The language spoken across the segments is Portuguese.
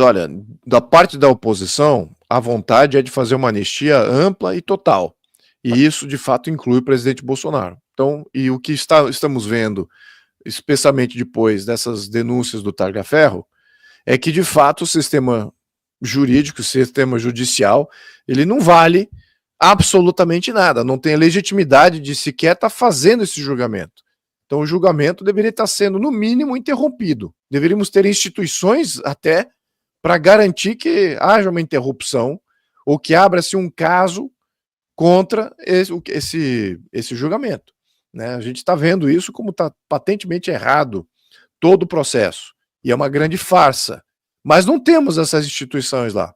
olha, da parte da oposição, a vontade é de fazer uma anistia ampla e total. E isso, de fato, inclui o presidente Bolsonaro. Então, e o que estamos vendo, especialmente depois dessas denúncias do Targa-Ferro, é que, de fato, o sistema jurídico, o sistema judicial, ele não vale absolutamente nada, não tem a legitimidade de sequer estar fazendo esse julgamento. Então, o julgamento deveria estar sendo, no mínimo, interrompido. Deveríamos ter instituições até para garantir que haja uma interrupção ou que abra-se um caso contra esse julgamento. Né? A gente está vendo isso como está patentemente errado todo o processo. E é uma grande farsa. Mas não temos essas instituições lá.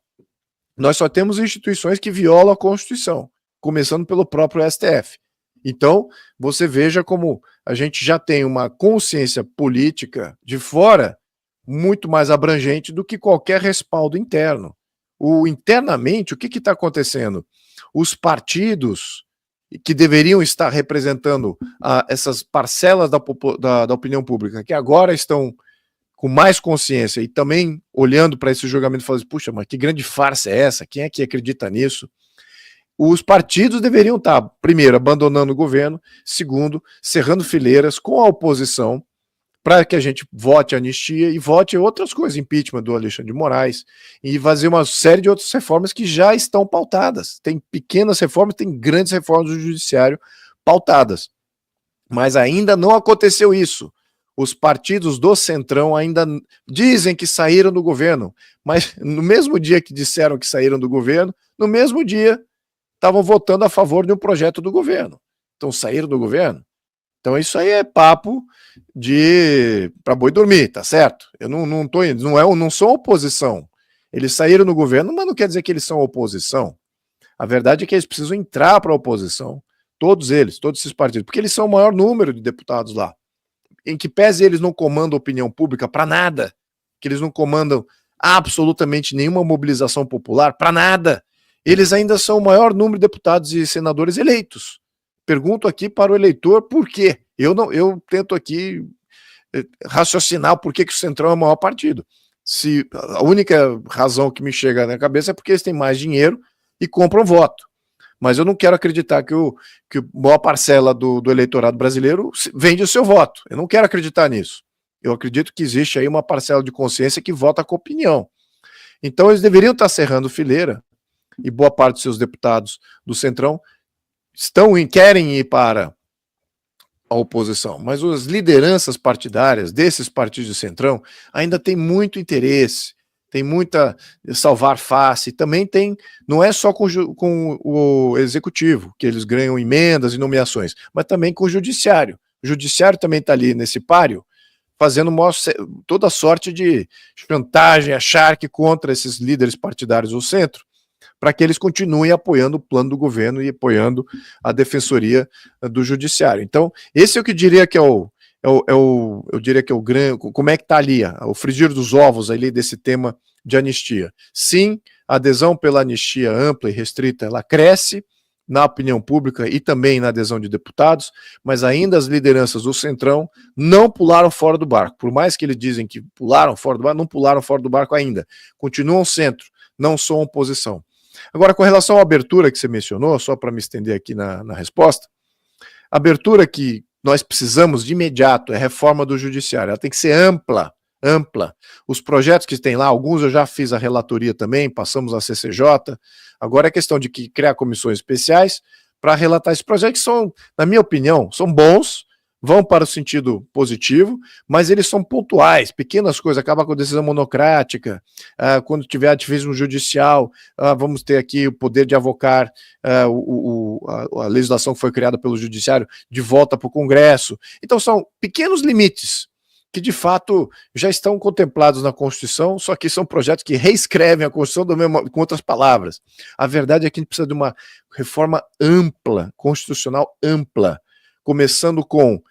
Nós só temos instituições que violam a Constituição, começando pelo próprio STF. Então, você veja como a gente já tem uma consciência política de fora muito mais abrangente do que qualquer respaldo interno. Internamente, o que está acontecendo? Os partidos que deveriam estar representando essas parcelas da opinião pública, que agora estão com mais consciência e também olhando para esse julgamento e falando, puxa, mas que grande farsa é essa? Quem é que acredita nisso? Os partidos deveriam estar, primeiro, abandonando o governo, segundo, cerrando fileiras com a oposição para que a gente vote a anistia e vote outras coisas, impeachment do Alexandre de Moraes, e fazer uma série de outras reformas que já estão pautadas. Tem pequenas reformas, tem grandes reformas do judiciário pautadas. Mas ainda não aconteceu isso. Os partidos do Centrão ainda dizem que saíram do governo, mas no mesmo dia que disseram que saíram do governo, no mesmo dia estavam votando a favor de um projeto do governo. Então saíram do governo? Então isso aí é papo para boi dormir, tá certo? Eu não sou oposição. Eles saíram do governo, mas não quer dizer que eles são oposição. A verdade é que eles precisam entrar para a oposição, todos esses partidos, porque eles são o maior número de deputados lá. Em que pese eles não comandam opinião pública para nada, que eles não comandam absolutamente nenhuma mobilização popular para nada, eles ainda são o maior número de deputados e senadores eleitos. Pergunto aqui para o eleitor por quê. Eu tento aqui raciocinar por que o Centrão é o maior partido. Se a única razão que me chega na cabeça é porque eles têm mais dinheiro e compram voto. Mas eu não quero acreditar que boa parcela do eleitorado brasileiro vende o seu voto. Eu não quero acreditar nisso. Eu acredito que existe aí uma parcela de consciência que vota com opinião. Então eles deveriam estar cerrando fileira, e boa parte dos seus deputados do Centrão querem ir para a oposição. Mas as lideranças partidárias desses partidos de Centrão ainda têm muito interesse, tem muita salvar face, também tem, não é só com o executivo, que eles ganham emendas e nomeações, mas também com o judiciário. O judiciário também está ali nesse páreo, fazendo toda sorte de chantagem, acharque contra esses líderes partidários do centro, para que eles continuem apoiando o plano do governo e apoiando a defensoria do judiciário. Então, esse é o que eu diria que eu diria que é o grande, como é que está ali, o frigir dos ovos ali desse tema de anistia. Sim, a adesão pela anistia ampla e restrita, ela cresce na opinião pública e também na adesão de deputados, mas ainda as lideranças do Centrão não pularam fora do barco. Por mais que eles dizem que pularam fora do barco, não pularam fora do barco ainda. Continuam centro, não são oposição. Agora, com relação à abertura que você mencionou, só para me estender aqui na resposta, a abertura que nós precisamos de imediato é a reforma do judiciário, ela tem que ser ampla. Os projetos que tem lá, alguns eu já fiz a relatoria também, passamos à CCJ, agora é questão de criar comissões especiais para relatar esses projetos que são, na minha opinião, são bons, vão para o sentido positivo, mas eles são pontuais, pequenas coisas, acaba com a decisão monocrática, quando tiver ativismo judicial, vamos ter aqui o poder de avocar a legislação que foi criada pelo judiciário de volta para o Congresso. Então são pequenos limites que de fato já estão contemplados na Constituição, só que são projetos que reescrevem a Constituição com outras palavras. A verdade é que a gente precisa de uma reforma ampla, constitucional ampla, começando com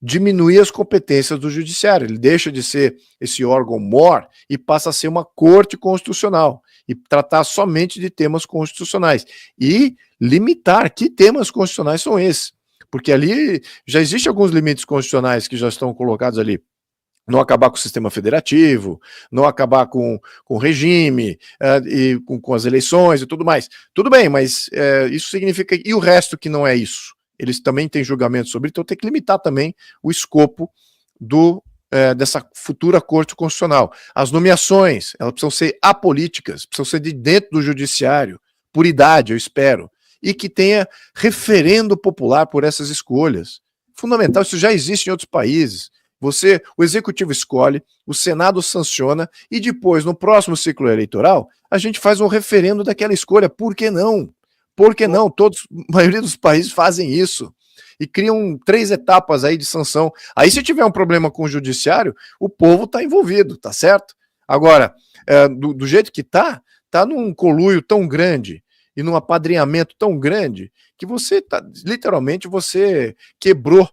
diminuir as competências do judiciário. Ele deixa de ser esse órgão mor e passa a ser uma corte constitucional e tratar somente de temas constitucionais e limitar que temas constitucionais são esses, porque ali já existem alguns limites constitucionais que já estão colocados ali. não acabar com o sistema federativo, não acabar com o regime, e com as eleições e tudo mais. Tudo bem, mas isso significa... E o resto que não é isso? Eles também têm julgamento sobre, então tem que limitar também o escopo dessa futura Corte Constitucional. As nomeações, elas precisam ser apolíticas, precisam ser de dentro do judiciário, por idade, eu espero, e que tenha referendo popular por essas escolhas. Fundamental, isso já existe em outros países. O executivo escolhe, o Senado sanciona e depois, no próximo ciclo eleitoral, a gente faz um referendo daquela escolha. Por que não? Por que não? A maioria dos países fazem isso e criam 3 etapas aí de sanção. Aí, se tiver um problema com o judiciário, o povo está envolvido, tá certo? Agora, do jeito que tá num conluio tão grande e num apadrinhamento tão grande que literalmente você quebrou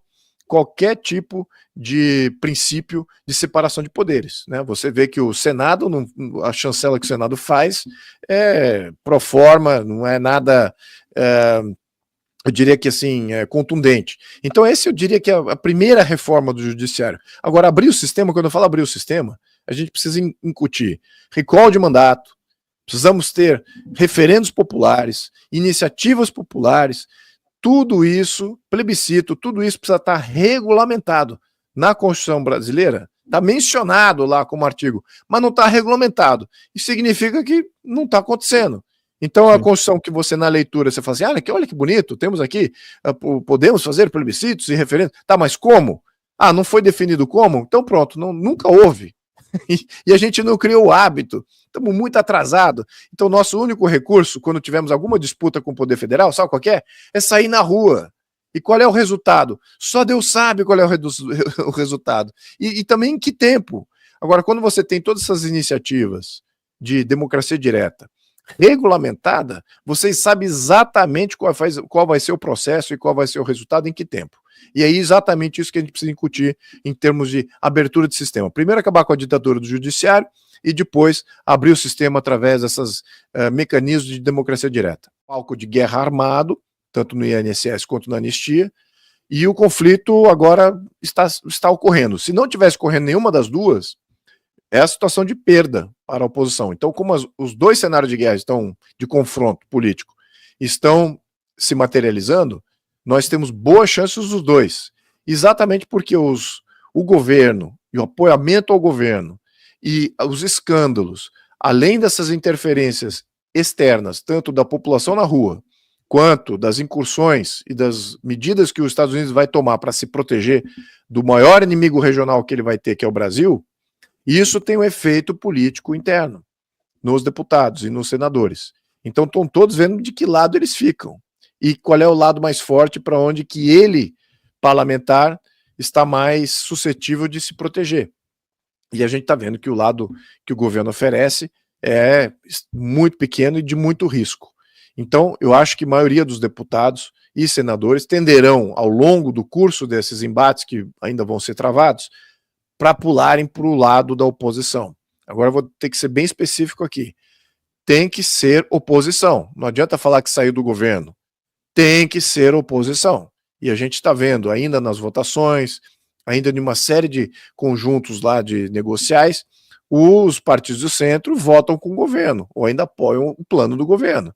qualquer tipo de princípio de separação de poderes, né? Você vê que o Senado, a chancela que o Senado faz é pro forma, não é nada, eu diria que assim, contundente. Então esse eu diria que é a primeira reforma do judiciário. Agora, abrir o sistema, quando eu falo abrir o sistema, a gente precisa incutir recall de mandato, precisamos ter referendos populares, iniciativas populares, tudo isso, plebiscito, tudo isso precisa estar regulamentado. Na Constituição brasileira, está mencionado lá como artigo, mas não está regulamentado. Isso significa que não está acontecendo. Então, a Constituição que você, na leitura, você fala assim, olha que bonito, temos aqui, podemos fazer plebiscitos e referendos. Tá, mas como? Não foi definido como? Então pronto, nunca houve. E a gente não criou o hábito. Estamos muito atrasados. Então, nosso único recurso, quando tivermos alguma disputa com o Poder Federal, sabe qual que é? É sair na rua. E qual é o resultado? Só Deus sabe qual é o resultado. E também em que tempo. Agora, quando você tem todas essas iniciativas de democracia direta regulamentada, vocês sabem exatamente qual vai ser o processo e qual vai ser o resultado em que tempo. E é exatamente isso que a gente precisa incutir em termos de abertura de sistema. Primeiro acabar com a ditadura do judiciário e depois abrir o sistema através desses mecanismos de democracia direta. Palco de guerra armado, tanto no INSS quanto na anistia, e o conflito agora está ocorrendo. Se não tivesse ocorrendo nenhuma das duas, é a situação de perda para a oposição. Então, como os dois cenários de guerra de confronto político estão se materializando, nós temos boas chances dos dois. Exatamente porque o governo e o apoiamento ao governo e os escândalos, além dessas interferências externas, tanto da população na rua, quanto das incursões e das medidas que os Estados Unidos vai tomar para se proteger do maior inimigo regional que ele vai ter, que é o Brasil, isso tem um efeito político interno nos deputados e nos senadores. Então estão todos vendo de que lado eles ficam e qual é o lado mais forte para onde que ele, parlamentar, está mais suscetível de se proteger. E a gente está vendo que o lado que o governo oferece é muito pequeno e de muito risco. Então, eu acho que a maioria dos deputados e senadores tenderão, ao longo do curso desses embates que ainda vão ser travados, para pularem para o lado da oposição. Agora eu vou ter que ser bem específico aqui. Tem que ser oposição. Não adianta falar que saiu do governo. Tem que ser oposição. E a gente está vendo ainda nas votações, ainda em uma série de conjuntos lá de negociais, os partidos do centro votam com o governo, ou ainda apoiam o plano do governo.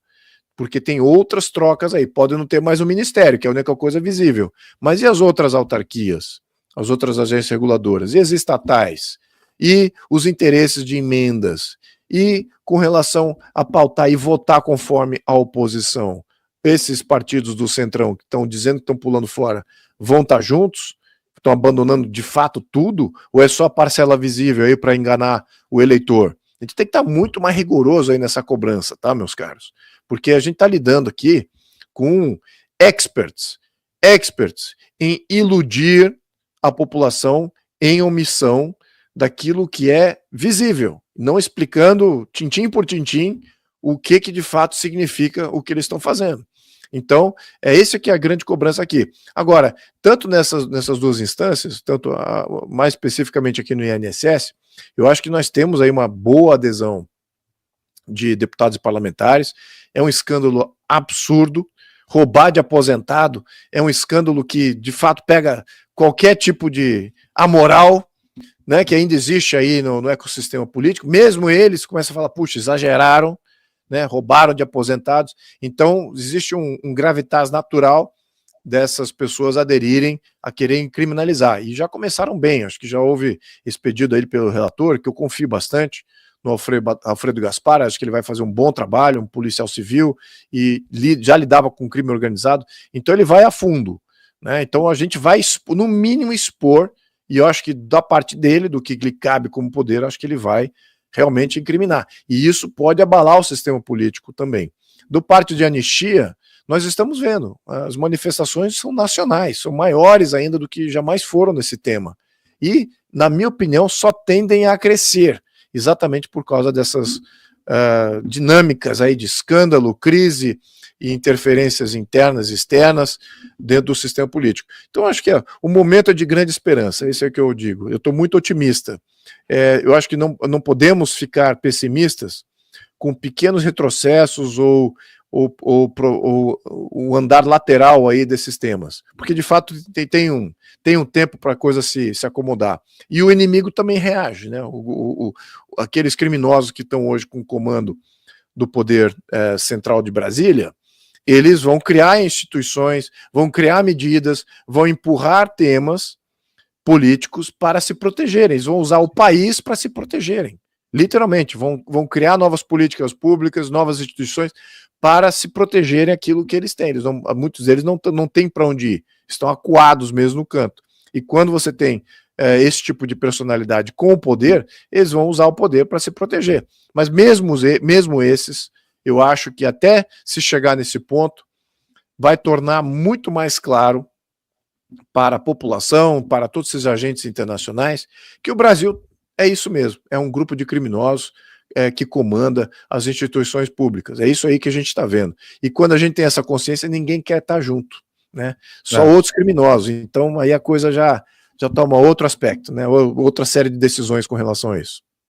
Porque tem outras trocas aí. Pode não ter mais o ministério, que é a única coisa visível. Mas e as outras autarquias? As outras agências reguladoras, e as estatais, e os interesses de emendas, e com relação a pautar e votar conforme a oposição, esses partidos do Centrão que estão dizendo que estão pulando fora, vão estar juntos? Estão abandonando de fato tudo? Ou é só a parcela visível aí para enganar o eleitor? A gente tem que estar muito mais rigoroso aí nessa cobrança, tá, meus caros? Porque a gente está lidando aqui com experts em iludir a população em omissão daquilo que é visível, não explicando tintim por tintim o que de fato significa o que eles estão fazendo. Então, é esse que é a grande cobrança aqui. Agora, tanto nessas duas instâncias, tanto mais especificamente aqui no INSS, eu acho que nós temos aí uma boa adesão de deputados e parlamentares, é um escândalo absurdo. Roubar de aposentado é um escândalo que, de fato, pega qualquer tipo de amoral, né, que ainda existe aí no ecossistema político, mesmo eles começam a falar, puxa, exageraram, né, roubaram de aposentados. Então, existe um gravitas natural dessas pessoas aderirem a quererem criminalizar. E já começaram bem, acho que já houve esse pedido aí pelo relator, que eu confio bastante no Alfredo Gaspar, acho que ele vai fazer um bom trabalho, um policial civil, e já lidava com crime organizado, então ele vai a fundo, né? Então a gente vai, no mínimo, expor, e eu acho que da parte dele, do que lhe cabe como poder, acho que ele vai realmente incriminar. E isso pode abalar o sistema político também. Do parte de anistia, nós estamos vendo, as manifestações são nacionais, são maiores ainda do que jamais foram nesse tema. E, na minha opinião, só tendem a crescer, exatamente por causa dessas dinâmicas aí de escândalo, crise e interferências internas e externas dentro do sistema político. Então, acho que o momento é de grande esperança, isso é o que eu digo. Eu estou muito otimista. Eu acho que não podemos ficar pessimistas com pequenos retrocessos ou o andar lateral aí desses temas, porque de fato tem um tempo para a coisa se acomodar. E o inimigo também reage, né? Aqueles criminosos que estão hoje com o comando do poder central de Brasília, eles vão criar instituições, vão criar medidas, vão empurrar temas políticos para se protegerem, eles vão usar o país para se protegerem. Literalmente, vão criar novas políticas públicas, novas instituições para se protegerem aquilo que eles têm. Muitos deles não têm para onde ir, estão acuados mesmo no canto. E quando você tem esse tipo de personalidade com o poder, eles vão usar o poder para se proteger. Mas mesmo esses, eu acho que até se chegar nesse ponto, vai tornar muito mais claro para a população, para todos esses agentes internacionais, que o Brasil é isso mesmo, é um grupo de criminosos que comanda as instituições públicas. É isso aí que a gente está vendo. E quando a gente tem essa consciência, ninguém quer estar junto, né? Só outros criminosos. Então aí a coisa já toma outro aspecto, né? Outra série de decisões com relação a isso.